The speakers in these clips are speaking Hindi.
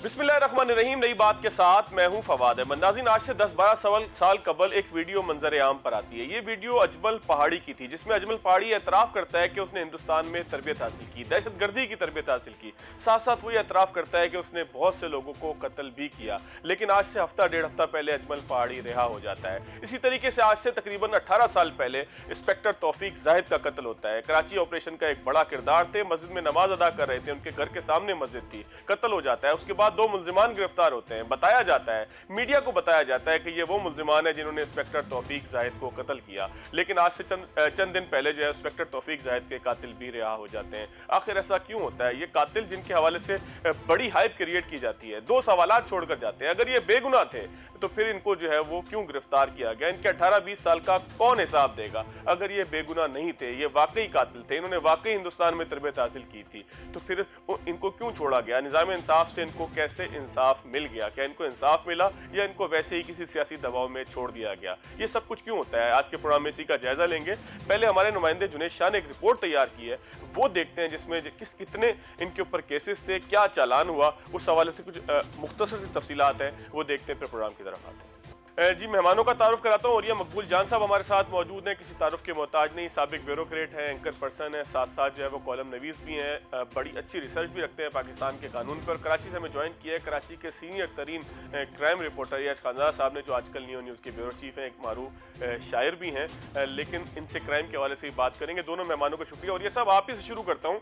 बिस्मिल्लाहिर्रहमानिर्रहीम। नई बात के साथ मैं हूं फवाद अहमद। नाज़रीन, आज से 10-12 साल कबल एक वीडियो मंजर आम पर आती है। ये वीडियो अजमल पहाड़ी की थी, जिसमें अजमल पहाड़ी एतराफ़ करता है कि उसने हिंदुस्तान में तरबियत हासिल की, दहशतगर्दी की तरबियत हासिल की। साथ साथ वो ये एतराफ़ करता है कि उसने बहुत से लोगों को कत्ल भी किया। लेकिन आज से हफ्ता डेढ़ हफ्ता पहले अजमल पहाड़ी रिहा हो जाता है। इसी तरीके से आज से तकरीबन 18 साल पहले इंस्पेक्टर तौफीक जाहिद का कत्ल होता है। कराची ऑपरेशन का एक बड़ा किरदार थे, मस्जिद में नमाज अदा कर रहे थे, उनके घर के सामने मस्जिद थी, कत्ल हो जाता है। उसके बाद 2 मुल्जिमान गिरफ्तार होते हैं। बताया जाता है, मीडिया को बताया जाता है कि ये वो मुल्जिमान है जिन्होंने इंस्पेक्टर तौफीक जाहिद को कत्ल किया। लेकिन आज से चंद दिन पहले जो है इंस्पेक्टर तौफीक जाहिद के कातिल भी रिहा हो जाते हैं। आखिर ऐसा क्यों होता है? ये कातिल जिनके हवाले से बड़ी हाइप क्रिएट की जाती है, 2 सवालात छोड़कर जाते हैं। अगर ये बेगुनाह थे तो फिर इनको जो है वो क्यों गिरफ्तार किया गया? इनके 18-20 साल का कौन हिसाब देगा? अगर ये बेगुनाह नहीं थे, ये वाकई कातिल थे, इन्होंने वाकई हिंदुस्तान में तरबियत हासिल की थी, तो फिर इनको क्यों छोड़ा गया? निज़ाम इंसाफ से इनको कैसे इंसाफ मिल गया? क्या इनको इंसाफ मिला या इनको वैसे ही किसी सियासी दबाव में छोड़ दिया गया? ये सब कुछ क्यों होता है? आज के प्रोग्राम में इसी का जायजा लेंगे। पहले हमारे नुमाइंदे जुनैद शाह ने एक रिपोर्ट तैयार की है, वो देखते हैं जिसमें कितने इनके ऊपर केसेस थे, क्या चालान हुआ, उस हवाले से कुछ मुख्तसर सी तफसीलात हैं, वो देखते हैं, फिर प्रोग्राम की तरफ आते हैं। जी, मेहमानों का तारुफ कराता हूँ। और ये मकबूल जान साहब हमारे साथ मौजूद हैं, किसी तारुफ के मोहताज नहीं, साबिक ब्यूरोक्रेट हैं, एंकर पर्सन है, साथ साथ जो है वो कॉलम नवीस भी हैं, बड़ी अच्छी रिसर्च भी रखते हैं पाकिस्तान के कानून पर। कराची से हमें ज्वाइन किया है कराची के सीनियर तरीन क्राइम रिपोर्टर याज खानदार साहब ने, जो आजकल न्यू न्यूज़ के ब्यूरो चीफ हैं, एक मारूफ शायर भी हैं, लेकिन इनसे क्राइम के हवाले से ही बात करेंगे। दोनों मेहमानों का शुक्रिया। और ये सब आप ही से शुरू करता हूँ,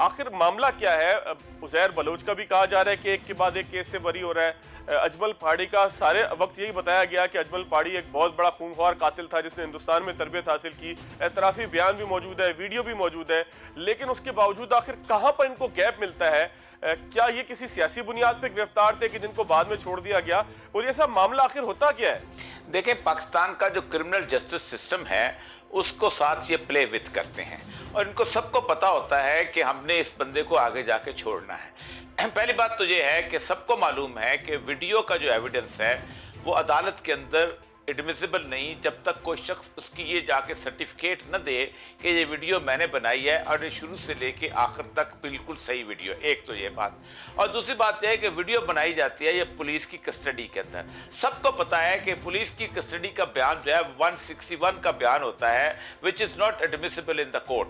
आखिर मामला क्या है? उज़ैर बलोच का भी कहा जा रहा है कि एक के बाद एक केस से बरी हो रहा है। अजमल पहाड़ी का सारे वक्त यही बताया गया कि अजमल पहाड़ी एक बहुत बड़ा खूंखार कातिल था जिसने हिंदुस्तान में तरबियत हासिल की। एतराफ़ी बयान भी मौजूद है, वीडियो भी मौजूद है, लेकिन उसके बावजूद आखिर कहां पर इनको गैप मिलता है? क्या ये किसी सियासी बुनियाद पर गिरफ्तार थे कि जिनको बाद में छोड़ दिया गया? और ये सब मामला आखिर होता क्या है? देखें, पाकिस्तान का जो क्रिमिनल जस्टिस सिस्टम है उसको साथ ये प्ले विद करते हैं और इनको सबको पता होता है कि हमने इस बंदे को आगे जाके छोड़ना है। पहली बात तो ये है कि सबको मालूम है कि वीडियो का जो एविडेंस है वो अदालत के अंदर एडमिसिबल नहीं, जब तक कोई शख्स उसकी ये जाके सर्टिफिकेट न दे कि ये वीडियो मैंने बनाई है और ये शुरू से लेके आखिर तक बिल्कुल सही वीडियो। एक तो ये बात, और दूसरी बात यह है कि वीडियो बनाई जाती है ये पुलिस की कस्टडी के अंदर। सबको पता है कि पुलिस की कस्टडी का बयान जो है 161 का बयान होता है, which is not admissible in the court.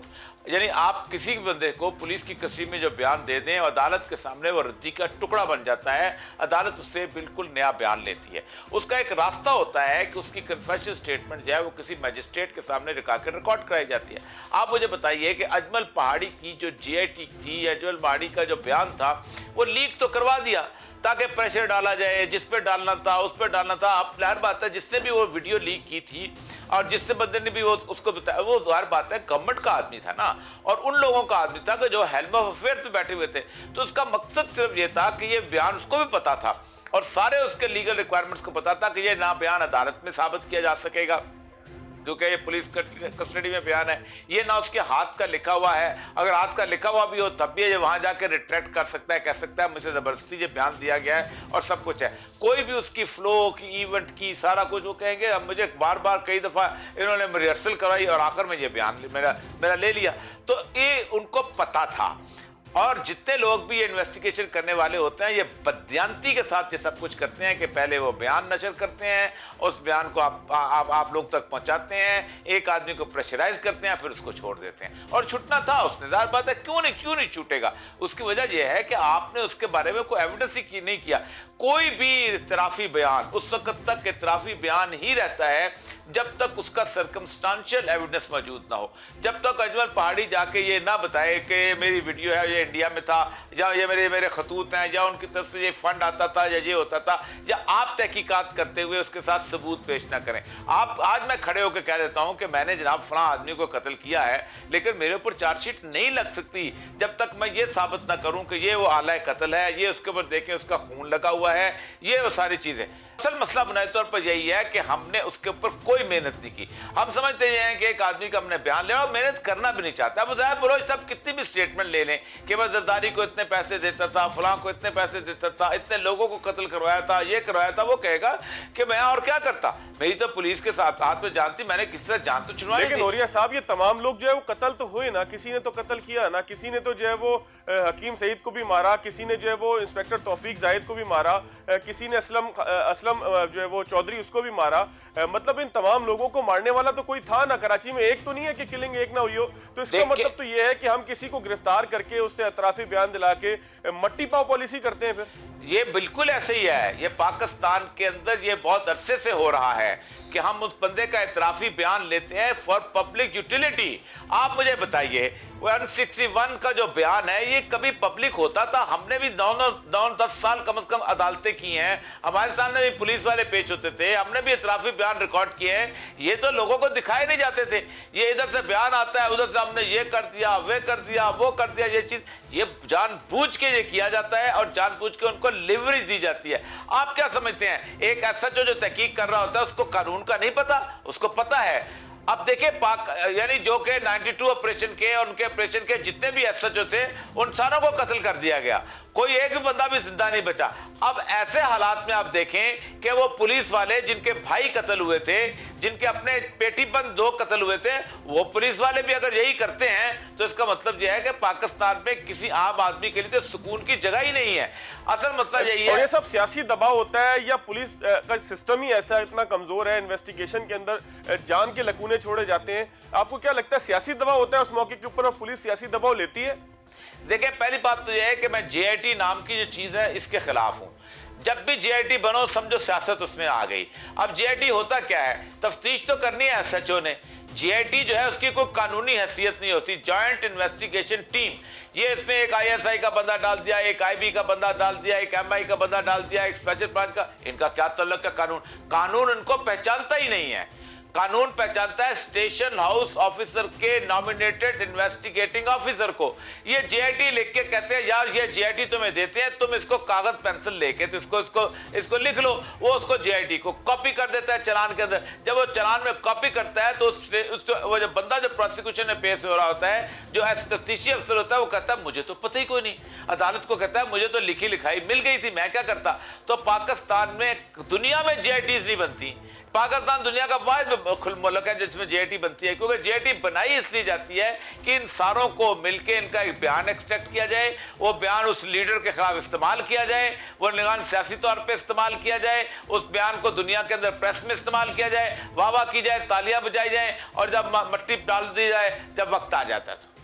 यानी आप किसी भी बंदे को पुलिस की कस्टडी में जो बयान दे दें, अदालत के सामने वो रद्दी का टुकड़ा बन जाता है, अदालत उससे बिल्कुल नया बयान लेती है। उसका एक रास्ता होता है कि उसकी कन्फेशन स्टेटमेंट जो है वो किसी मजिस्ट्रेट के सामने रिकॉर्ड कराई जाती है। आप मुझे बताइए कि अजमल पहाड़ी की जो GIT थी, अजमल पहाड़ी का जो बयान था वो लीक तो करवा दिया ताकि प्रेशर डाला जाए, जिस पे डालना था उस पर डालना था। अब जाहिर बात है जिसने भी वो वीडियो लीक की थी और जिससे बंदे ने भी वो उसको बताया, वो जाहिर बात है गवर्नमेंट का आदमी था ना, और उन लोगों का आदमी था कि जो हेल्म ऑफ अफेयर पे बैठे हुए थे। तो उसका मकसद सिर्फ ये था कि ये बयान उसको भी पता था और सारे उसके लीगल रिक्वायरमेंट्स को पता था कि ये ना बयान अदालत में साबित किया जा सकेगा क्योंकि ये पुलिस कस्टडी में बयान है, ये ना उसके हाथ का लिखा हुआ है। अगर हाथ का लिखा हुआ भी हो तब भी ये वहाँ जाके रिट्रैक्ट कर सकता है, कह सकता है मुझे ज़बरदस्ती ये बयान दिया गया है और सब कुछ है। कोई भी उसकी फ्लो की, इवेंट की, सारा कुछ वो कहेंगे अब मुझे बार बार कई दफ़ा इन्होंने रिहर्सल कराई और आखिर में ये बयान मेरा ले लिया। तो ये उनको पता था। और जितने लोग भी ये इन्वेस्टिगेशन करने वाले होते हैं ये बदयांती के साथ ये सब कुछ करते हैं कि पहले वो बयान नशर करते हैं, उस बयान को आप लोग तक पहुंचाते हैं, एक आदमी को प्रेशराइज करते हैं, फिर उसको छोड़ देते हैं। और छूटना था उसने, जाहिर बात है क्यों नहीं छूटेगा। उसकी वजह यह है कि आपने उसके बारे में कोई एविडेंस ही नहीं किया। कोई भी इतराफ़ी बयान उस वक्त तक इतराफ़ी बयान ही रहता है जब तक उसका सर्कमस्टांशियल एविडेंस मौजूद ना हो। जब तक अजमल पहाड़ी जाके ये ना बताए कि मेरी वीडियो है, ये इंडिया में था, या ये मेरे खतूत हैं, या उनकी तरफ से ये फंड आता था, या ये होता था, या आप तहकीकात करते हुए उसके साथ सबूत पेश ना करें। आप आज मैं खड़े होकर कह देता हूं कि मैंने जनाब फलां आदमी को कत्ल किया है, लेकिन मेरे ऊपर चार्जशीट नहीं लग सकती जब तक मैं ये साबित ना करूं कि ये वो आला कत्ल है, ये उसके ऊपर देखें उसका खून लगा हुआ है, ये वो सारी चीज़ें। असल मसला बुनियादी तौर पर यही है कि हमने उसके ऊपर कोई मेहनत नहीं की। हम समझते हैं कि एक आदमी का हमने बयान लिया और मेहनत करना भी नहीं चाहता। अब ज़ाहिर बलोच साहब कितनी भी स्टेटमेंट ले लें कि मैं जरदारी को इतने पैसे देता था, फलां को इतने पैसे देता था, इतने लोगों को कत्ल करवाया था, ये करवाया था, वो कहेगा कि मैं और क्या करता, मेरी तो पुलिस के साथ हाथ में जान थी, मैंने किसी से जान तो छुड़वाई थी। लेकिन औरिया साहब, ये तमाम लोग जो है वो कत्ल तो हुए ना, किसी ने तो कत्ल किया ना, किसी ने तो जो है वो हकीम सईद को भी मारा, किसी ने जो है वो इंस्पेक्टर तौफीक जाहिद को भी मारा, किसी ने असलम जो है वो चौधरी उसको भी मारा। मतलब इन तमाम लोगों को मारने वाला तो कोई था ना, कराची में एक तो नहीं है कि किलिंग एक ना हुई हो। तो इसका मतलब तो ये है कि हम किसी को गिरफ्तार करके उससे एतराफी बयान दिला के मट्टी पाव पॉलिसी करते हैं। फिर ये बिल्कुल ऐसे ही है, ये पाकिस्तान के अंदर ये बहुत अरसे से हो रहा है कि हम उस बंदे का एतराफी बयान लेते हैं फॉर पब्लिक यूटिलिटी। आप मुझे बताइए 161 का जो बयान है ये कभी पब्लिक होता था? हमने भी 9-10 साल कम से कम अदालतें की हैं, हमारे सामने भी पुलिस वाले पेश होते थे, हमने भी एतराफी बयान रिकॉर्ड किए हैं, ये तो लोगों को दिखाए नहीं जाते थे। ये इधर से बयान आता है, उधर से हमने ये कर दिया, वे कर दिया, वो कर दिया, ये चीज ये जानबूझ के ये किया जाता है और जानबूझ के उनको लिवरेज दी जाती है। आप क्या समझते हैं एक एसएचओ जो तहकीक कर रहा होता है उसको कानून का नहीं पता? उसको पता है। अब देखिए पाक यानी जो के 92 ऑपरेशन के और उनके ऑपरेशन के जितने भी एसएचओ थे उन सारों को कत्ल कर दिया गया, कोई एक भी बंदा भी जिंदा नहीं बचा। अब ऐसे हालात में आप देखें कि वो पुलिस वाले जिनके भाई कत्ल हुए थे, जिनके अपने पेटीबंद 2 कत्ल हुए थे, वो पुलिस वाले भी अगर यही करते हैं तो इसका मतलब यह है कि पाकिस्तान में किसी आम आदमी के लिए तो सुकून की जगह ही नहीं है। असल मसला यही है। और ये सब सियासी दबाव होता है या पुलिस का सिस्टम ही ऐसा इतना कमजोर है, इन्वेस्टिगेशन के अंदर जान के लकूने छोड़े जाते हैं? आपको क्या लगता है सियासी दबाव होता है उस मौके के ऊपर और पुलिस सियासी दबाव लेती है? देखिए पहली बात तो यह है कि मैं जेआईटी नाम की जो चीज है इसके खिलाफ हूं। जब भी जेआईटी बनो समझो सियासत उसमें आ गई। अब जेआईटी होता क्या है, तफ्तीश तो करनी है एसएचओ ने। जेआईटी जो है उसकी कोई कानूनी हैसियत नहीं होती, जॉइंट इन्वेस्टिगेशन टीम। ये इसमें एक आईएसआई का बंदा डाल दिया, एक आईबी का बंदा डाल दिया, एक एमआई का बंदा डाल दिया, एक स्पेशल ब्रांच का, इनका क्या तल्लुक है कानून? कानून इनको पहचानता ही नहीं है। कानून पहचानता है स्टेशन हाउस ऑफिसर के नॉमिनेटेड इन्वेस्टिगेटिंग ऑफिसर को। ये जेआईटी लिख के कहते हैं यार ये जेआईटी तुम्हें देते हैं, तुम इसको कागज पेंसिल लेके तो इसको लिख लो। वो उसको जेआईटी को कॉपी कर देता है चालान के अंदर। जब वो चालान में कॉपी करता है तो वो जो बंदा जो प्रोसिक्यूशन में पेश हो रहा होता है, जो तफ्तीशी अफसर होता है, वो कहता है मुझे तो पता ही कोई नहीं। अदालत को कहता है मुझे तो लिखी लिखाई मिल गई थी, मैं क्या करता। तो पाकिस्तान में दुनिया में जेआईटीज नहीं बनती। पाकिस्तान दुनिया का वाहिद मुल्क है जिसमें जेआईटी बनती है, क्योंकि जेआईटी बनाई इसलिए जाती है कि इन सारों को मिलके इनका एक बयान एक्सट्रैक्ट किया जाए, वो बयान उस लीडर के खिलाफ इस्तेमाल किया जाए, वो बयान सियासी तौर पे इस्तेमाल किया जाए, उस बयान को दुनिया के अंदर प्रेस में इस्तेमाल किया जाए, वाह की जाए, तालियां बजाई जाए और जब मट्टी डाल दी जाए जब वक्त आ जाता है। तो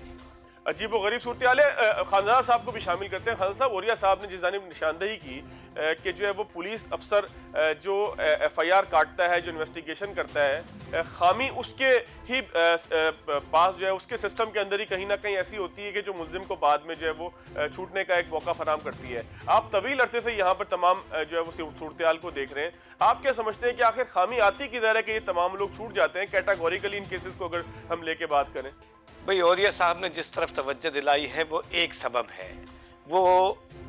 अजीब व गरीब सूरत हाल है। खानदान साहब को भी शामिल करते हैं। खान साहब, औरिया साहब ने जिस जानिब निशानदेही की कि जो है वो पुलिस अफसर जो एफआईआर काटता है, जो इन्वेस्टिगेशन करता है, खामी उसके ही पास जो है उसके सिस्टम के अंदर ही कहीं ना कहीं ऐसी होती है कि जो मुलजिम को बाद में जो है वो छूटने का एक मौका फराम करती है। आप तवील अरसे से यहाँ पर तमाम जो है वो सूरत हाल को देख रहे हैं, आप क्या समझते हैं कि आखिर खामी आती किधर है कि ये तमाम लोग छूट जाते हैं कैटेगोरिकली इन केसेस को अगर हम लेके बात करें? भाई औरिया साहब ने जिस तरफ तवज्जो दिलाई है वो एक सबब है, वो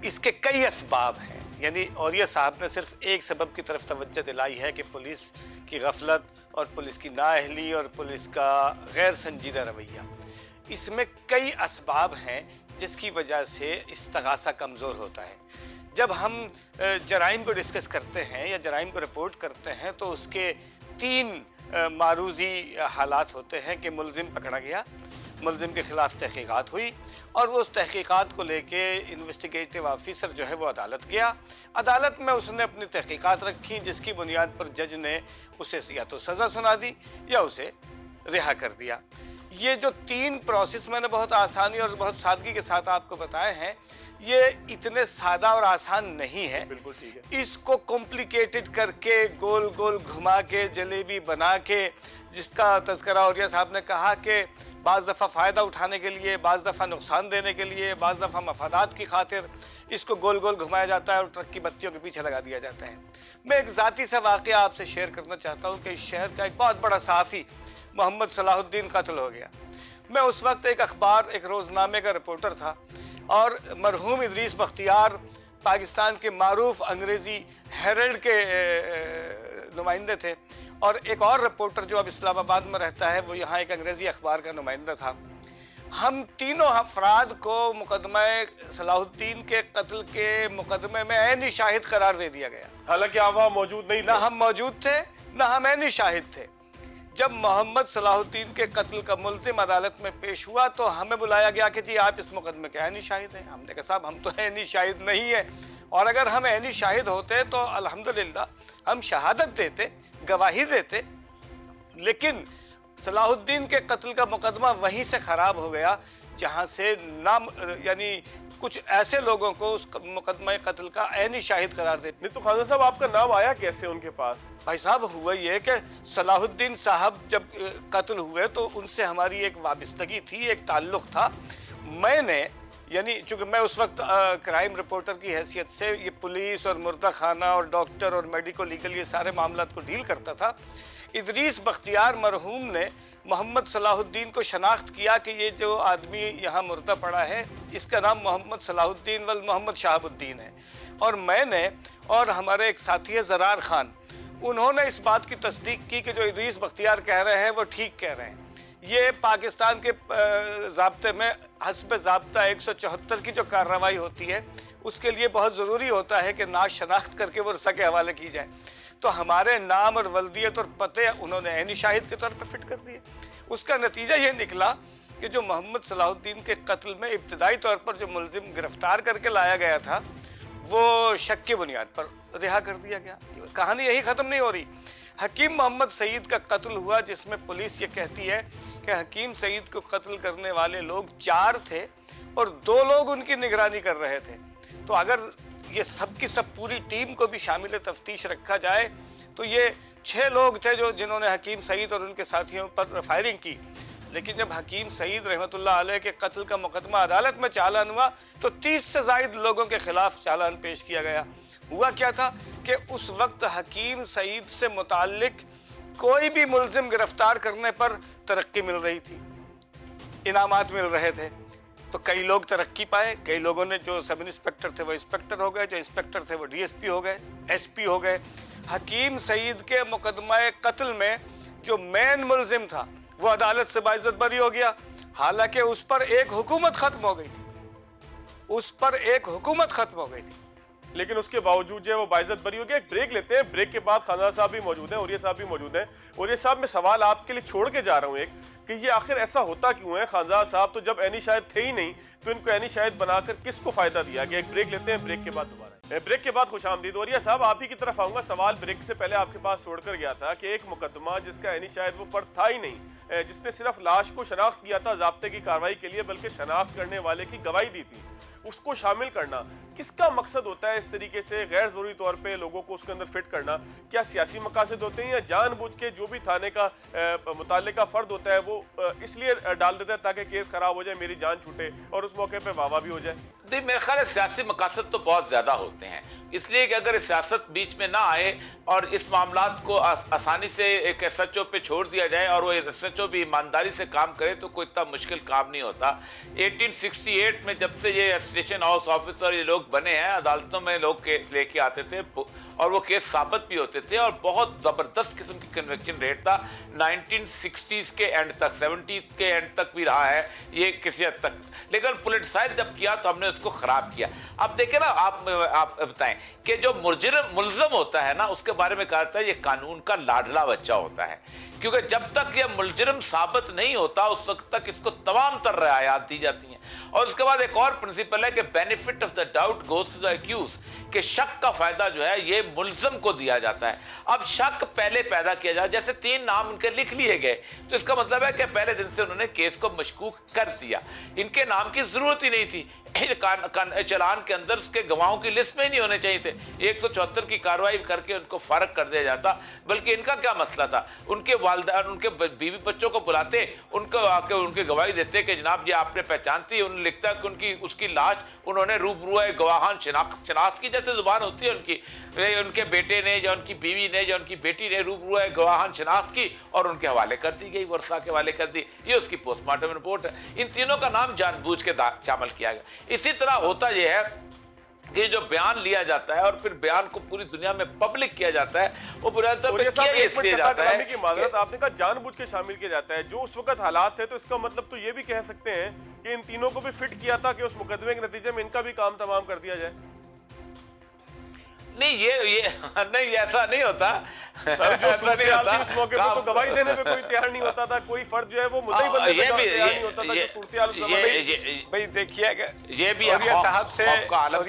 इसके कई असबाब हैं। यानी औरिया साहब ने सिर्फ एक सबब की तरफ तवज्जो दिलाई है कि पुलिस की गफलत और पुलिस की नाअहली और पुलिस का गैर संजीदा रवैया। इसमें कई असबाब हैं जिसकी वजह से इस्तगासा कमज़ोर होता है। जब हम जराइम को डिस्कस करते हैं या जराइम को रिपोर्ट करते हैं तो उसके 3 मारूजी हालात होते हैं कि मुलजिम पकड़ा गया, मुलजिम के ख़िलाफ़ तहक़ीक़ात हुई और वो उस तहक़ीक़ात को लेके इन्वेस्टिगेटिव ऑफिसर जो है वो अदालत गया। अदालत में उसने अपनी तहक़ीक़ात रखी जिसकी बुनियाद पर जज ने उसे या तो सज़ा सुना दी या उसे रिहा कर दिया। ये जो 3 प्रोसेस मैंने बहुत आसानी और बहुत सादगी के साथ आपको बताए हैं, ये इतने सादा और आसान नहीं है। बिल्कुल ठीक है। इसको कॉम्प्लिकेटेड करके गोल गोल घुमा के जलेबी बना के, जिसका तज़किरा औरिया साहब ने कहा कि बाज़ दफ़ा फ़ायदा उठाने के लिए, बाज़ दफ़ा नुकसान देने के लिए, बाज़ दफ़ा मफादात की खातिर इसको गोल गोल घुमाया जाता है और ट्रक की बत्तियों के पीछे लगा दिया जाता है। मैं एक ज़ाती सा वाक़या आपसे शेयर करना चाहता हूँ कि इस शहर का एक बहुत बड़ा सहाफ़ी मोहम्मद सलाहुद्दीन कत्ल हो गया। मैं उस वक्त एक अखबार, एक रोज़नामे का रिपोर्टर था और मरहूम इदरीस बख्तियार पाकिस्तान के मारूफ अंग्रेज़ी हेरल्ड के नुमाइंदे थे और एक और रिपोर्टर जो अब इस्लामाबाद में रहता है वो यहाँ एक अंग्रेज़ी अखबार का नुमाइंदा था। हम तीनों अफराद को मुकदमा सलाहुद्दीन के कत्ल के मुकदमे में ऐनी शाहिद करार दे दिया गया। हालांकि आप वहाँ मौजूद नहीं थे। ना हम मौजूद थे, ना हम ऐनी शाहिद थे। जब मोहम्मद सलाहुद्दीन के कत्ल का मुल्जिम अदालत में पेश हुआ तो हमें बुलाया गया कि जी आप इस मुकदमे के ऐनी शाहिद हैं। हमने कहा साहब हम तो ऐनी शाहिद नहीं है, और अगर हम ऐनी शाहिद होते तो अल्हम्दुलिल्लाह हम शहादत देते, गवाही देते, लेकिन सलाहुद्दीन के कत्ल का मुकदमा वहीं से ख़राब हो गया जहां से नाम यानी कुछ ऐसे लोगों को उस मुकदमा कत्ल का ऐनी शाहिद करार देते। नहीं तो खान साहब आपका नाम आया कैसे उनके पास? भाई साहब हुआ ये कि सलाहुद्दीन साहब जब कत्ल हुए तो उनसे हमारी एक वाबस्तगी थी, एक ताल्लुक़ था। मैंने यानी चूँकि मैं उस वक्त क्राइम रिपोर्टर की हैसियत से ये पुलिस और मुर्दा खाना और डॉक्टर और मेडिको लीगल ये सारे मामलात को डील करता था। इदरीस बख्तियार मरहूम ने मोहम्मद सलाहुद्दीन को शनाख्त किया कि ये जो आदमी यहाँ मुर्दा पड़ा है इसका नाम मोहम्मद सलाहुद्दीन वल मोहम्मद शहाबुद्दीन है। और मैंने और हमारे एक साथी है ज़रार खान, उन्होंने इस बात की तस्दीक की कि जो इदरीस बख्तियार कह रहे हैं वो ठीक कह रहे हैं। ये पाकिस्तान के ज़ाब्ते में हस्ब ज़ाब्ता 174 की जो कार्रवाई होती है उसके लिए बहुत ज़रूरी होता है कि नाश शनाख्त करके वो रसा के हवाले की जाए। तो हमारे नाम और वल्दियत और पते उन्होंने ऐनी शाहिद के तौर पर फिट कर दिए। उसका नतीजा ये निकला कि जो मोहम्मद सलाहुद्दीन के कत्ल में इब्तदाई तौर पर जो मुल्जिम गिरफ्तार करके लाया गया था वो शक की बुनियाद पर रिहा कर दिया गया। कहानी यही ख़त्म नहीं हो रही। हकीम मोहम्मद सईद का कत्ल हुआ जिसमें पुलिस ये कहती है कि हकीम सईद को कत्ल करने वाले लोग 4 थे और 2 लोग उनकी निगरानी कर रहे थे। तो अगर ये सब की सब पूरी टीम को भी शामिल तफ्तीश रखा जाए तो ये 6 लोग थे जो जिन्होंने हकीम सईद और उनके साथियों पर फायरिंग की। लेकिन जब हकीम सईद रहमतुल्लाह अलैह के कत्ल का मुकदमा अदालत में चालान हुआ तो 30 से ज़ायद लोगों के खिलाफ चालान पेश किया गया। हुआ क्या था कि उस वक्त हकीम सईद से मुताल्लिक कोई भी मुल्जिम गिरफ्तार करने पर तरक्की मिल रही थी, इनामात मिल रहे थे। तो कई लोग तरक्की पाए, कई लोगों ने जो सब इंस्पेक्टर थे वो इंस्पेक्टर हो गए, जो इंस्पेक्टर थे वो डीएसपी हो गए, एसपी हो गए। हकीम सईद के मुकदमा कत्ल में जो मेन मुल्जिम था वो अदालत से बाइज्जत बरी हो गया, हालांकि उस पर एक हुकूमत ख़त्म हो गई थी, उस पर एक हुकूमत ख़त्म हो गई थी। लेकिन उसके बावजूद जो है वो बाइज्जत बरी हो गया। एक ब्रेक लेते हैं, ब्रेक के बाद खाना साहब भी मौजूद हैं और ये साहब भी मौजूद हैं। और ये साहब मैं सवाल आपके लिए छोड़ के जा रहा हूँ एक कि ये आखिर ऐसा होता क्यों है? खानदार साहब तो जब ऐनी शाहिद थे ही नहीं तो इनको ऐनी शाहिद बनाकर किसको फायदा दिया गया? एक ब्रेक लेते हैं, ब्रेक के बाद दोबारा। ब्रेक के बाद खुशामदीद। और ये साहब आप ही की तरफ आऊंगा। सवाल ब्रेक से पहले आपके पास छोड़कर गया था कि एक मुकदमा जिसका ऐनी शायद वो फर्द था ही नहीं, जिसने सिर्फ लाश को शनाख्त किया था ज़ाब्ते की कार्रवाई के लिए, बल्कि शनाख्त करने वाले की गवाही दी थी, उसको शामिल करना किसका मकसद होता है? इस तरीके से गैर ज़रूरी तौर पे लोगों को उसके अंदर फिट करना क्या सियासी मकासद होते हैं या जानबूझ के जो भी थाने का मुताल्लिका फ़र्द होता है वो इसलिए डाल देता है ताकि केस ख़राब हो जाए, मेरी जान छूटे और उस मौके पे वाह भी हो जाए? देखिए मेरे ख्याल है सियासी मकासद तो बहुत ज़्यादा होते हैं, इसलिए कि अगर सियासत बीच में ना आए और इस मामलात को आसानी से एक SHO पे छोड़ दिया जाए और वो SHO भी ईमानदारी से काम करे तो कोई इतना मुश्किल काम नहीं होता। 1868 में जब से ये स्टेशन हाउस ऑफिसर ये लोग बने हैं, अदालतों में लोग केस लेके आते थे और वो केस साबित भी होते थे और बहुत ज़बरदस्त किस्म की कन्विक्शन रेट था। 1960s के एंड तक, 70s के एंड तक भी रहा है ये किसी हद तक, लेकिन पोलिटिसाइज जब किया तो हमने उसको ख़राब किया। अब देखें ना, आप बताएं कि जो मुल्ज़िम होता है ना उसके बारे में कहा जाता है ये कानून का लाडला बच्चा होता है, क्योंकि जब तक ये मुल्ज़िम साबित नहीं होता उस वक्त तक इसको तमाम तर रियायत दी जाती हैं। और उसके बाद एक और प्रिंसिपल है कि benefit of the doubt goes to the accused, कि शक का फायदा जो है ये मुल्ज़िम को दिया जाता है। अब शक पहले पैदा किया जाए, जैसे 3 नाम उनके लिख लिए गए तो इसका मतलब है कि पहले दिन से उन्होंने केस को मशकूक कर दिया, इनके नाम की जरूरत ही नहीं थी। चलान के अंदर उसके गवाहों की लिस्ट में ही नहीं होने चाहिए थे। 174 की कार्रवाई करके उनको फारग कर दिया जाता। बल्कि इनका क्या मसला था, उनके वालिदैन उनके बीवी बच्चों को बुलाते, उनको आके उनकी गवाही देते कि जनाब ये आपने पहचानती है। उन्होंने लिखता कि उनकी उसकी लाश उन्होंने रूबरू गवाहान शनाख्त की जैसे जुबान होती है उनकी, उनके बेटे ने या उनकी बीवी ने या उनकी बेटी ने रूबरू गवाहान शनाख्त की और उनके हवाले कर दी गई, वर्षा के हवाले कर दी। ये उसकी पोस्टमार्टम रिपोर्ट है। इन तीनों का नाम जानबूझ के शामिल किया गया। इसी तरह होता यह है कि जो बयान लिया जाता है और फिर बयान को पूरी दुनिया में पब्लिक किया जाता है, वो बुनियादी तौर पर किया इसलिए जाता है की माजरत आपने कहा जानबूझ के शामिल किया जाता है। जो उस वक्त हालात थे, तो इसका मतलब तो ये भी कह सकते हैं कि इन तीनों को भी फिट किया था कि उस मुकदमे के नतीजे में इनका भी काम तमाम कर दिया जाए। नहीं, ये नहीं, ऐसा नहीं होता सर। जो सूरत-ए-हाल थी उस मौके पर, तो गवाही देने पे कोई तैयार नहीं होता था, कोई फर्द जो है वो मुद्दई बनने पे तैयार नहीं होता था। जो सूरत-ए-हाल भाई देखिए, ये भी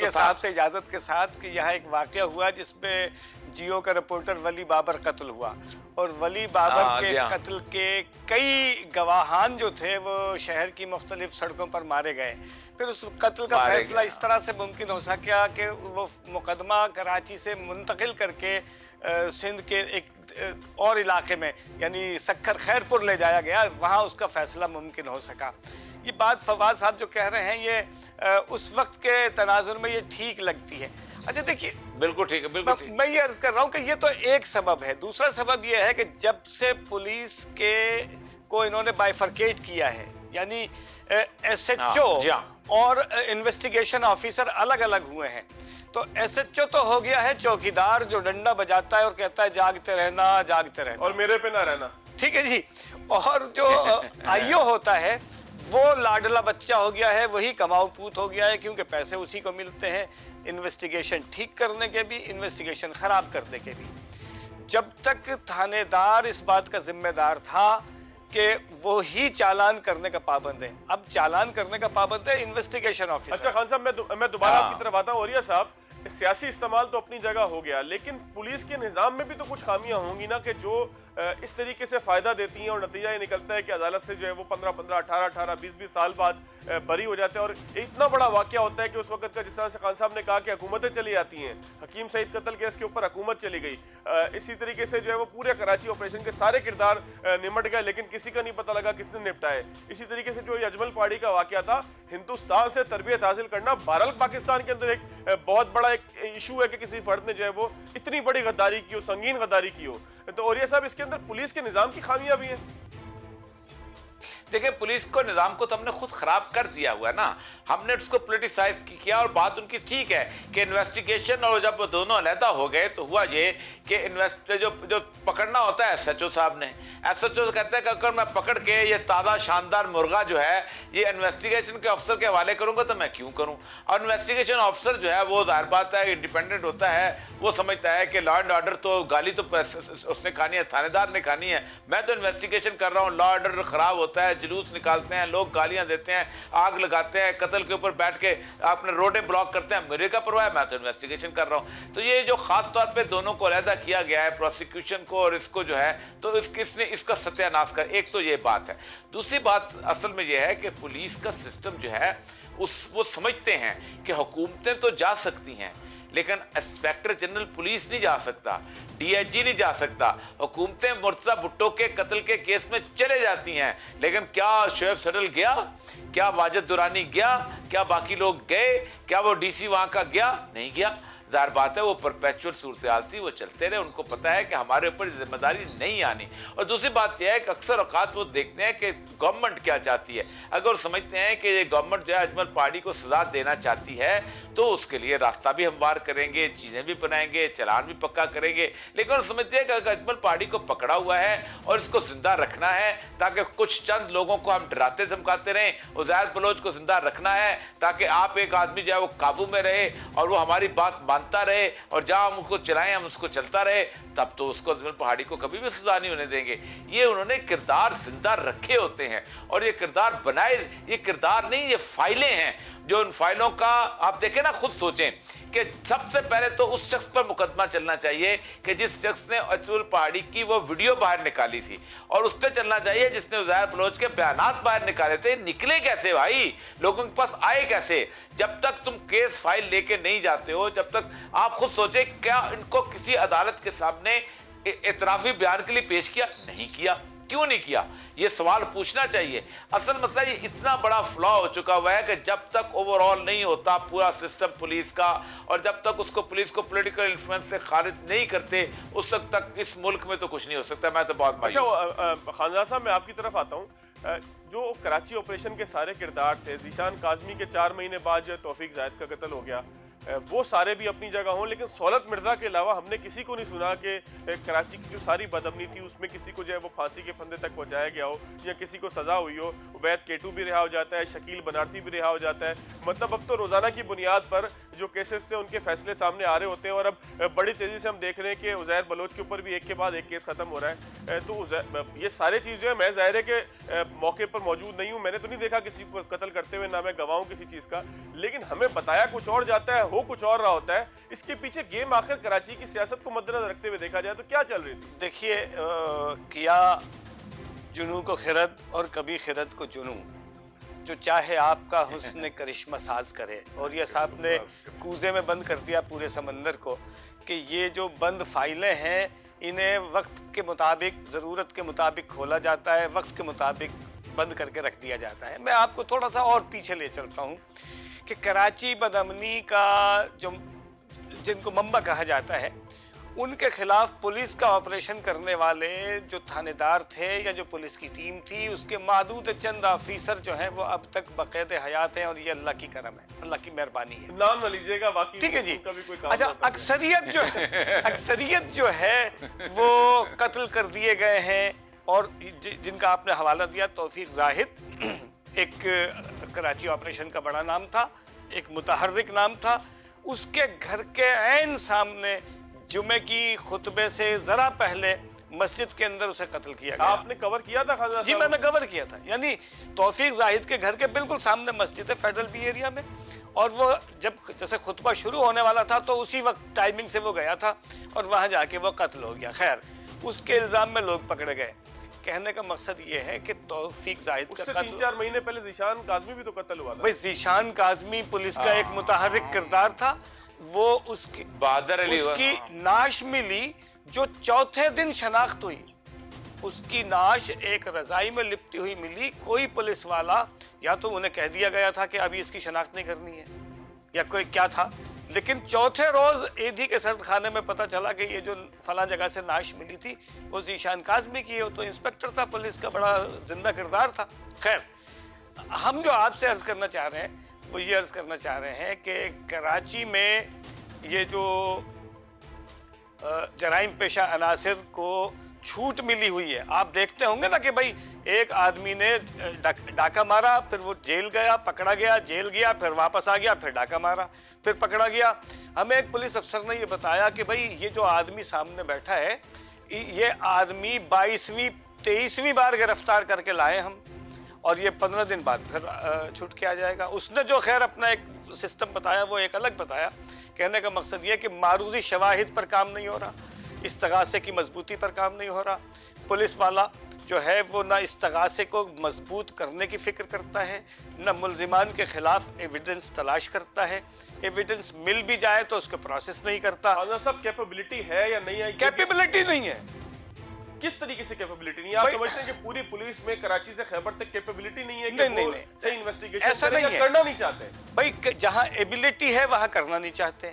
साहब से इजाजत के साथ कि यहाँ एक वाकया हुआ जिसमें जियो का रिपोर्टर वली बाबर कत्ल हुआ, और वली बाबर के कत्ल के कई गवाहान जो थे वो शहर की मुख्तलिफ सड़कों पर मारे गए। फिर उस कत्ल का फैसला इस तरह से मुमकिन हो सका कि वो मुकदमा कराची से मुंतकिल करके सिंध के एक और इलाके में यानी सक्खर खैरपुर ले जाया गया, वहाँ उसका फैसला मुमकिन हो सका। ये बात फवाद साहब जो कह रहे हैं, ये उस वक्त के तनाजुर में ये ठीक लगती है। अच्छा देखिए, बिल्कुल ठीक है, बिल्कुल ठीक। मैं ये अर्ज कर रहा हूँ कि ये तो एक सबब है। दूसरा सबब ये है कि जब से पुलिस के को इन्होंने बाइफरकेट किया है, यानी SHO और इन्वेस्टिगेशन ऑफिसर अलग अलग हुए हैं, तो SHO तो हो गया है चौकीदार जो डंडा बजाता है और कहता है जागते रहना, जागते रहना, और मेरे पे ना रहना। ठीक है जी। और जो IO होता है वो लाडला बच्चा हो गया है, वही कमाऊ पूत हो गया है, क्योंकि पैसे उसी को मिलते हैं, इन्वेस्टिगेशन ठीक करने के भी, इन्वेस्टिगेशन खराब करने के भी। जब तक थानेदार इस बात का जिम्मेदार था कि वो ही चालान करने का पाबंद है, अब चालान करने का पाबंद है इन्वेस्टिगेशन ऑफिसर। अच्छा खान साहब, मैं दोबारा आपकी तरफ आता हूँ। औरिया साहब, सियासी इस्तेमाल तो अपनी जगह हो गया, लेकिन पुलिस के निज़ाम में भी तो कुछ खामियां होंगी ना, कि जो इस तरीके से फ़ायदा देती हैं और नतीजा ये निकलता है कि अदालत से जो है वो 15-15, 18-18, 20-20 साल बाद बरी हो जाते हैं। और इतना बड़ा वाक़या होता है कि उस वक्त का, जिस तरह से खान साहब ने कहा कि हुकूमतें चली आती हैं, हकीम सईद कत्ल केस के ऊपर हुकूमत चली गई, इसी तरीके से जो है वो पूरे कराची ऑपरेशन के सारे किरदार निमट गए, लेकिन किसी का नहीं पता लगा किसने निपटाए। इसी तरीके से जो अजमल पहाड़ी का वाक़या था, हिंदुस्तान से तरबियत हासिल करना बहरहाल पाकिस्तान के अंदर एक बहुत बड़ा एक इशू है कि किसी फर्द ने जो है वो इतनी बड़ी गद्दारी की हो, संगीन गद्दारी की हो। तो और ये सब इसके अंदर पुलिस के निजाम की खामियां भी हैं। देखिए, पुलिस को निज़ाम को तो हमने खुद खराब कर दिया हुआ है ना, हमने उसको पोलिटिसाइज किया। और बात उनकी ठीक है कि इन्वेस्टिगेशन, और जब वो दोनों अलहदा हो गए तो हुआ ये कि जो पकड़ना होता है SHO साहब ने, SHO कहते हैं कि अगर मैं पकड़ के ये ताज़ा शानदार मुर्गा जो है ये इन्वेस्टिगेशन के अफसर के हवाले करूँगा तो मैं क्यों करूँ। और इन्वेस्टिगेशन ऑफिसर जो है वो ज़ाहिर बात है इंडिपेंडेंट होता है, वो समझता है कि लॉ एंड ऑर्डर तो गाली तो उसने खानी है, थानेदार ने खानी है, मैं तो इन्वेस्टिगेशन कर रहा हूँ, लॉ ऑर्डर ख़राब होता है, जुलूस निकालते हैं लोग, गालियां देते हैं, आग लगाते हैं, कत्ल के ऊपर बैठ के अपने रोडें ब्लॉक करते हैं, मेरे का परवाह है, मैं तो इन्वेस्टिगेशन कर रहा हूं। तो ये जो खास तौर पे दोनों को अलहदा किया गया है, प्रोसिक्यूशन को और इसको जो है, तो इसने इसका सत्यानाश कर, एक तो ये बात है। दूसरी बात असल में ये है कि पुलिस का सिस्टम जो है वो समझते हैं कि हुकूमतें तो जा सकती हैं लेकिन इंस्पेक्टर जनरल पुलिस नहीं जा सकता, DIG नहीं जा सकता। हुकूमतें मुर्तज़ा भुट्टो के कत्ल के केस में चले जाती हैं, लेकिन क्या शोएब सडल गया, क्या वाजिद दुरानी गया, क्या बाकी लोग गए, क्या वो DC वहाँ का गया? नहीं गया। ज़ाहिर बात है वो परपेचुअल सूरत-ए-हाल थी, वो चलते रहे, उनको पता है कि हमारे ऊपर जिम्मेदारी नहीं आनी। और दूसरी बात यह है कि अक्सर औकात वो देखते हैं कि गवर्नमेंट क्या चाहती है। अगर वो समझते हैं कि ये गवर्नमेंट जो है अजमल पहाड़ी को सजा देना चाहती है तो उसके लिए रास्ता भी हमवार करेंगे, चीज़ें भी बनाएंगे, चलान भी पक्का करेंगे। लेकिन वो समझते हैं कि अगर अजमल पहाड़ी को पकड़ा हुआ है और इसको जिंदा रखना है ताकि कुछ चंद लोगों को हम डराते धमकाते रहें, उज़ैर बलोच को जिंदा रखना है ताकि आप एक आदमी जो है वो काबू में रहे और वो हमारी बात मानता रहे और जहां हम उसको चलाएं हम उसको चलता रहे, तब तो उसको अजमल पहाड़ी को कभी भी सजा नहीं होने देंगे। ये उन्होंने किरदार जिंदा रखे होते हैं और ये किरदार बनाए, ये किरदार नहीं, ये फाइलें हैं जो उन फाइलों का आप देखें ना, खुद सोचें कि सबसे पहले तो उस शख्स पर मुकदमा चलना चाहिए कि जिस शख्स ने अजमल पहाड़ी की वो वीडियो बाहर निकाली थी, और उस पर चलना चाहिए जिसने उज़ैर बलोच के बयानात बाहर निकाले थे। निकले कैसे भाई, लोगों के पास आए कैसे? जब तक तुम केस फाइल लेके नहीं जाते हो, जब तक आप खुद सोचे क्या इनको किसी अदालत के सामने इतराफी बयान के लिए पेश किया? नहीं किया। क्यों नहीं किया? ये सवाल पूछना चाहिए। असल मसला ये इतना बड़ा फ्लॉ हो चुका हुआ है कि जब तक ओवरऑल नहीं होता पूरा सिस्टम पुलिस का, और जब तक उसको पुलिस को पॉलिटिकल इन्फ्लुएंस से खारिज नहीं करते, उस वक्त तक इस मुल्क में तो कुछ नहीं हो सकता। मैं तो बहुत अच्छा खानदार साहब, मैं आपकी तरफ आता हूँ। जो कराची ऑपरेशन के सारे किरदार थे, जीशान काजमी के 4 महीने बाद जो तौफीक जायद का कत्ल हो गया, वो सारे भी अपनी जगह हों, लेकिन सौलत मिर्जा के अलावा हमने किसी को नहीं सुना कि कराची की जो सारी बदअमनी थी उसमें किसी को जो है वो फांसी के फंदे तक पहुंचाया गया हो या किसी को सजा हुई हो। उबैद केटू भी रिहा हो जाता है, शकील बनारसी भी रिहा हो जाता है। मतलब अब तो रोजाना की बुनियाद पर जो केसेस थे उनके फैसले सामने आ रहे होते हैं और अब बड़ी तेजी से हम देख रहे हैं कि उज़ैर बलोच के ऊपर भी एक के बाद एक केस खत्म हो रहा है। तो ये सारे चीज़ जो है, मैं ज़ाहिर है कि मौके पर मौजूद नहीं हूँ, मैंने तो नहीं देखा किसी को कत्ल करते हुए, ना मैं गवाह हूँ किसी चीज़ का, लेकिन हमें बताया कुछ और जाता है, हो कुछ और रहा होता है। इसके पीछे गेम आखिर कराची की सियासत को मद्देनजर रखते हुए देखा जाए तो क्या चल रही थी? देखिए, किया जुनू को खिरद और कभी खिरद को जुनू, जो चाहे आपका हुस्न करिश्मा साज करे। और ये साहब ने कूजे में बंद कर दिया पूरे समंदर को कि ये जो बंद फाइलें हैं इन्हें वक्त के मुताबिक, ज़रूरत के मुताबिक खोला जाता है, वक्त के मुताबिक बंद करके रख दिया जाता है। मैं आपको थोड़ा सा और पीछे ले चलता हूँ कि कराची बदअमनी का जो जिनको मंबा कहा जाता है, उनके खिलाफ पुलिस का ऑपरेशन करने वाले जो थानेदार थे या जो पुलिस की टीम थी, उसके मादूद चंद ऑफिसर जो हैं वो अब तक बक़ैद हयात हैं और ये अल्लाह की करम है, अल्लाह की मेहरबानी है। नाम न लीजिएगा, बाकी ठीक है जी। उनका भी कोई काम अच्छा, होता है। अक्सरियत जो है वो कत्ल कर दिए गए हैं। और जिनका आपने हवाला दिया, तौफीक जाहिद एक कराची ऑपरेशन का बड़ा नाम था, एक मुतहर्रिक नाम था, उसके घर के ऐन सामने जुमे की खुतबे से जरा पहले मस्जिद के अंदर उसे कत्ल किया गया। आपने कवर किया था खाजा जी, साहब? मैंने कवर किया था। यानी तौफीक जाहिद के घर के बिल्कुल सामने मस्जिद है, फेडरल बी एरिया में। और वो जब जैसे खुतबा शुरू होने वाला था तो उसी वक्त टाइमिंग से वो गया था और वहाँ जाके वो कत्ल हो गया। खैर, उसके इल्ज़ाम में लोग पकड़े गए। कहने का मकसद ये है कि तौफीक जाहिद का उससे कत्ल, 3-4 महीने पहले ज़ीशान काज़मी भी तो कत्ल हुआ था। भाई ज़ीशान काज़मी पुलिस का एक मुतहर्रिक किरदार था। वो उसकी बहादुर अली उसकी नाश मिली जो चौथे दिन शनाख्त हुई। उसकी नाश एक रजाई में लिपटी हुई मिली। कोई पुलिस वाला, या तो उन्हें कह दिया गया था कि अभी इसकी शनाख्त नहीं करनी है या कोई क्या था, लेकिन चौथे रोज ईदी के सर्द खाने में पता चला कि ये जो फला जगह से नाश मिली थी वो ज़ीशान काज़मी की हो। तो इंस्पेक्टर था पुलिस का, बड़ा जिंदा किरदार था। खैर, हम जो आपसे अर्ज करना चाह रहे हैं वो ये अर्ज करना चाह रहे हैं कि कराची में ये जो जराइम पेशा अनासिर को छूट मिली हुई है, आप देखते होंगे ना कि भाई एक आदमी ने डाका मारा, फिर वो जेल गया, पकड़ा गया, जेल गया, फिर वापस आ गया, फिर डाका मारा, फिर पकड़ा गया। हमें एक पुलिस अफसर ने ये बताया कि भाई ये जो आदमी सामने बैठा है, ये आदमी 22वीं 23वीं बार गिरफ्तार करके लाए हम, और ये 15 दिन बाद फिर छूट के आ जाएगा। उसने जो खैर अपना एक सिस्टम बताया वो एक अलग बताया। कहने का मकसद ये कि मारूजी शवाहिद पर काम नहीं हो रहा, इस्तगासे की मजबूती पर काम नहीं हो रहा। पुलिस वाला जो है वो ना इस्तगासे को मजबूत करने की फिक्र करता है, न मुल्जिमान के खिलाफ एविडेंस तलाश करता है। एविडेंस मिल भी जाए तो उसको प्रोसेस नहीं करता। सब कैपेबिलिटी है या नहीं है? कैपेबिलिटी नहीं है। किस तरीके से कैपेबिलिटी नहीं है? आप समझते हैं कि पूरी पुलिस में कराची से खैबर तक कैपेबिलिटी नहीं है कि नहीं, वो नहीं, सही इन्वेस्टिगेशन ऐसा नहीं है। करना नहीं चाहते? भाई जहां एबिलिटी है वहां करना नहीं चाहते,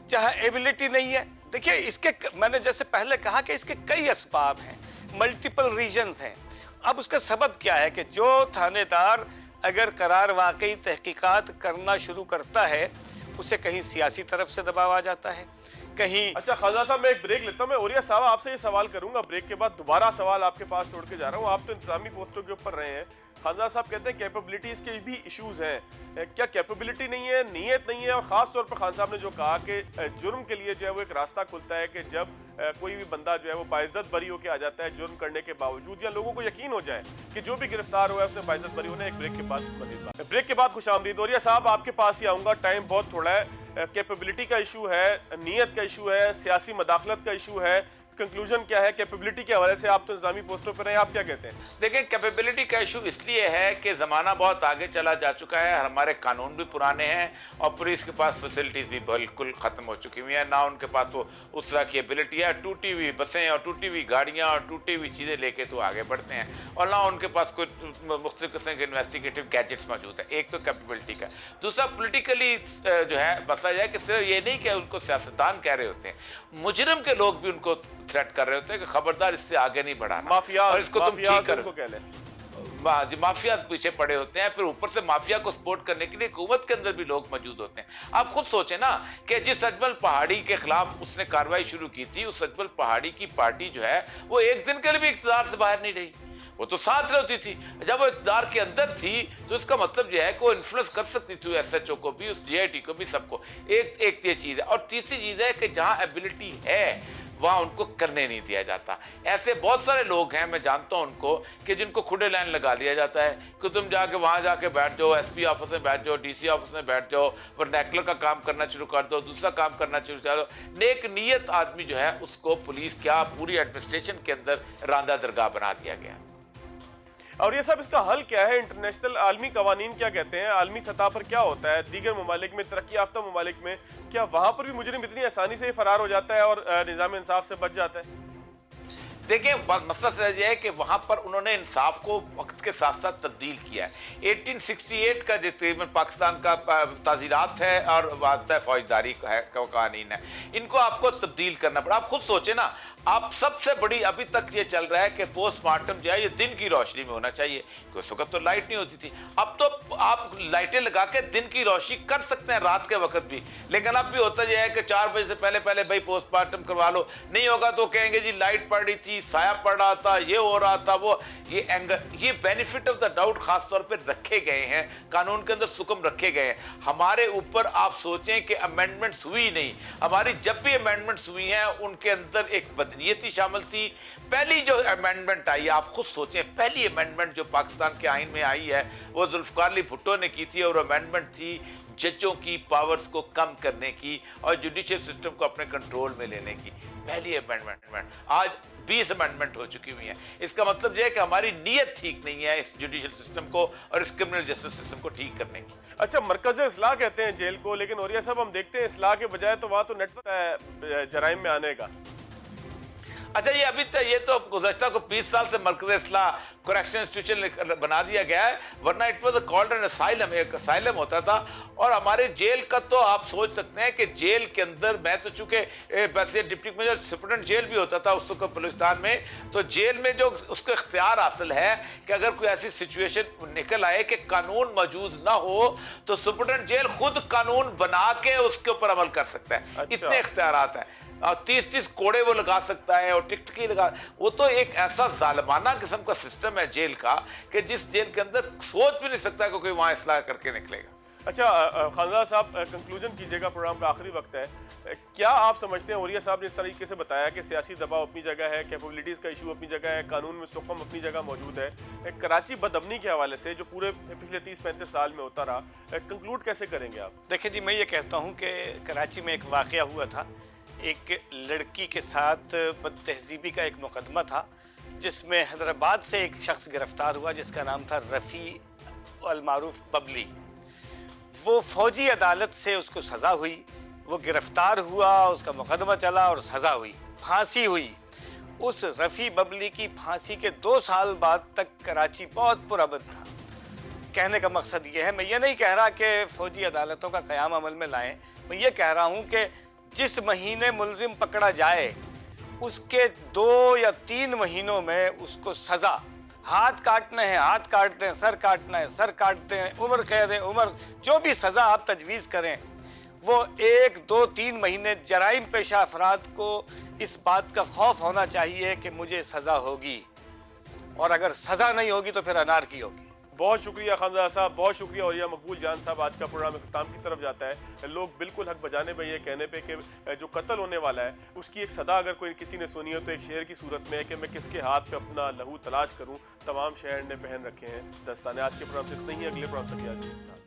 जहां एबिलिटी नहीं है। देखिए, इसके मैंने जैसे पहले कहा कि इसके कई असबाब हैं, मल्टीपल रीजंस हैं। अब उसका सबब क्या है कि जो थानेदार अगर करार वाकई तहकीकात करना शुरू करता है, उसे कहीं सियासी तरफ से दबाव आ जाता है, कहीं। अच्छा खाजा साहब, मैं एक ब्रेक लेता हूँ। मैं ओरिया साहब आपसे ये सवाल करूंगा, ब्रेक के बाद दोबारा सवाल आपके पास छोड़ के जा रहा हूँ। आप तो इंतजामी पोस्टों के ऊपर रहे हैं। खाजा साहब कहते हैं कैपेबिलिटीज के भी इश्यूज हैं। क्या कैपेबिलिटी नहीं है, नीयत नहीं है? और खास तौर पर खान साहब ने जो कहा कि जुर्म के लिए जो है वो एक रास्ता खुलता है कि जब कोई भी बंदा जो है वो बाइज्जत बरी होकर आ जाता है जुर्म करने के बावजूद, या लोगों को यकीन हो जाए कि जो भी गिरफ्तार हुआ है उसने बाइज्जत बरी होना। एक ब्रेक के बाद मजीद बात। ब्रेक के बाद खुशामदीद। ओरिया साहब, आपके पास ही आऊँगा, टाइम बहुत थोड़ा है। कैपेबिलिटी का इशू है, नीयत का इशू है, सियासी मदाखलत का इशू है। कंक्लूजन क्या है कैपेबिलिटी के हवाले से? आप तो इंतजामी पोस्टों पर हैं, आप क्या कहते हैं? देखिए, कैपेबिलिटी का इशू इसलिए है कि ज़माना बहुत आगे चला जा चुका है, हमारे कानून भी पुराने हैं और पुलिस के पास फैसिलिटीज़ भी बिल्कुल ख़त्म हो चुकी हुई हैं। ना उनके पास वो उस तरह की एबिलिटी है। टूटी हुई बसें और टूटी हुई गाड़ियाँ और टूटी हुई चीज़ें लेके तो आगे बढ़ते हैं, और ना उनके पास कोई मुख्तलिफ किस्म के इन्वेस्टिगेटिव गैजेट्स मौजूद है। एक तो कैपेबिलिटी का। दूसरा पोलिटिकली जो है मसला यह है कि सिर्फ ये नहीं कि उनको सियासतदान कह रहे होते हैं, मुजरिम के लोग भी उनको थ्रेट कर रहे होते हैं कि खबरदार इससे आगे नहीं बढ़ाना, माफिया और इसको तुम ठीक करो। माफिया पीछे पड़े होते हैं, फिर ऊपर से माफिया को सपोर्ट करने के लिए हुकूमत के अंदर भी लोग मौजूद होते हैं। आप खुद सोचें ना कि जिस अजमल पहाड़ी के खिलाफ उसने कार्रवाई शुरू की थी, उस अजमल पहाड़ी की पार्टी जो है वो एक दिन के लिए भी इक़्तिदार से बाहर नहीं रही, वो तो साथ रहती थी। जब वो इक़्तिदार के अंदर थी तो इसका मतलब यह है कि वो इन्फ्लुएंस कर सकती थी SHO को भी, उस JIT को भी, सबको। एक ये चीज़ है। और तीसरी चीज़ है कि जहाँ एबिलिटी है वहाँ उनको करने नहीं दिया जाता। ऐसे बहुत सारे लोग हैं, मैं जानता हूँ उनको, कि जिनको खुले लाइन लगा दिया जाता है कि तुम जाके वहाँ जाके बैठ जाओ, SP ऑफिस में बैठ जाओ, DC ऑफिस में बैठ जाओ, वर्नैकुलर का काम करना शुरू कर दो, दूसरा काम करना शुरू कर दो। नेक नीयत आदमी जो है उसको पुलिस क्या पूरी एडमिनिस्ट्रेशन के अंदर रांदा दरगाह बना दिया गया। और ये सब इसका हल क्या है? इंटरनेशनल आलमी कवानीन क्या कहते हैं? आलमी सतह पर क्या होता है? दीगर ममालिक में, तरक्की याफ्ता ममालिक में, क्या वहाँ पर भी मुजरिम इतनी आसानी से फरार हो जाता है और निज़ाम इंसाफ से बच जाता है? देखिए, मसला यह है कि वहाँ पर उन्होंने इंसाफ को वक्त के साथ साथ तब्दील किया है। 1868 का जो तकरीबन पाकिस्तान का ताज़ीरात है और आता है फौजदारी का कानून है, इनको आपको तब्दील करना पड़ा। आप खुद सोचें ना, आप सबसे बड़ी अभी तक ये चल रहा है कि पोस्टमार्टम जो है ये दिन की रोशनी में होना चाहिए, क्योंकि उस वक्त तो लाइट नहीं होती थी। अब तो आप लाइटें लगा के दिन की रोशनी कर सकते हैं रात के वक्त भी, लेकिन अब भी होता यह है कि 4 बजे से पहले पहले भाई पोस्टमार्टम करवा लो। नहीं होगा तो कहेंगे जी लाइट पड़ रही थी, साया पड़ रहा था, ये हो रहा था, वो ये एंगर, ये बेनिफिट ऑफ द डाउट खास तौर पर रखे गए हैं, कानून के अंदर सुकम रखे गए हैं। हमारे ऊपर आप सोचें कि अमेंडमेंट्स हुई नहीं, हमारी जब भी अमेंडमेंट्स हुई हैं उनके अंदर एक बदनीयती शामिल थी। पहली जो अमेंडमेंट आई, आप खुद सोचें, पहली अमेंडमेंट जो पाकिस्तान के आइन में आई है वो जुल्फ़िकार अली भुट्टो ने की थी, और अमेंडमेंट थी जजों की पावर्स को कम करने की और जुडिशियल सिस्टम को अपने कंट्रोल में लेने की। पहली अमेंडमेंट। आज 20 अमेंडमेंट हो चुकी हुई हैं। इसका मतलब यह है कि हमारी नीयत ठीक नहीं है इस जुडिशियल सिस्टम को और इस क्रिमिनल जस्टिस सिस्टम को ठीक करने की। अच्छा, मरकज़ इस्लाह कहते हैं जेल को, लेकिन और ये सब हम देखते हैं इस्लाह के बजाय तो वहाँ तो नेटवर्क है जराइम में आने का। अच्छा, ये अभी तक ये तो गुज़श्ता को 20 साल से मरकज़ इस्लाह करेक्शन इंस्टीट्यूशन बना दिया गया है, वरना it was called an asylum, एक असाइलम होता था। और हमारे जेल का तो आप सोच सकते हैं कि जेल के अंदर, मैं तो चूँकि वैसे डिप्टी कमिश्नर सुप्रिटेंडेंट जेल भी होता था उस वक्त बलूचिस्तान में, तो जेल में जो उसको इख्तियार हासिल है कि अगर कोई ऐसी सिचुएशन निकल आए कि कानून मौजूद ना हो तो सुप्रिटेंडेंट जेल खुद कानून बना के उसके ऊपर अमल कर सकता है। अच्छा। इतने इख्तियारात हैं, और 30-30 कोड़े वो लगा सकता है और टिकटकी लगा। वो तो एक ऐसा जालिमाना किस्म का सिस्टम है जेल का कि जिस जेल के अंदर सोच भी नहीं सकता कि कोई वहाँ इस्लाह करके निकलेगा। अच्छा खानज़ादा साहब, कंक्लूजन कीजिएगा, प्रोग्राम का आखिरी वक्त है। क्या आप समझते हैं, औरिया साहब ने इस तरीके से बताया कि सियासी दबाव अपनी जगह है, कैपेबिलिटीज़ का इशू अपनी जगह है, कानून में सुकम अपनी जगह मौजूद है, कराची बदअमनी के हवाले से जो पूरे पिछले 30-35 साल में होता रहा, कंक्लूड कैसे करेंगे आप? देखिए जी, मैं ये कहता हूँ कि कराची में एक वाक़या हुआ था। एक लड़की के साथ बदतहजीबी का एक मुकदमा था जिसमें हैदराबाद से एक शख्स गिरफ्तार हुआ जिसका नाम था रफ़ी अल मारूफ बबली। वो फ़ौजी अदालत से उसको सज़ा हुई, वो गिरफ्तार हुआ, उसका मुकदमा चला और सज़ा हुई, फांसी हुई। उस रफ़ी बबली की फांसी के 2 साल बाद तक कराची बहुत पुरअमन था। कहने का मकसद ये है, मैं ये नहीं कह रहा कि फ़ौजी अदालतों का क़याम अमल में लाएं, मैं ये कह रहा हूँ कि जिस महीने मुलजिम पकड़ा जाए उसके 2 या 3 महीनों में उसको सज़ा, हाथ काटने हैं हाथ काट दें, सर काटना है सर काट दें, उम्र कैद है उम्र, जो भी सज़ा आप तजवीज़ करें, वो 1, 2, 3 महीने जराइम पेशा अफराद को इस बात का खौफ होना चाहिए कि मुझे सज़ा होगी, और अगर सज़ा नहीं होगी तो फिर अनारकी होगी। बहुत शुक्रिया खानज़ादा साहब, बहुत शुक्रिया औरिया मकबूल जान साहब। आज का प्रोग्राम इख्तिताम की तरफ जाता है। लोग बिल्कुल हक बजाने पे ये कहने पे कि जो कत्ल होने वाला है उसकी एक सदा अगर कोई किसी ने सुनी हो तो एक शेर की सूरत में है कि मैं किसके हाथ पे अपना लहू तलाश करूं, तमाम शहर ने पहन रखे हैं दस्ताने। आज के प्रोग्राम से इतना ही, अगले प्रोग्राम तक याद रखिएगा।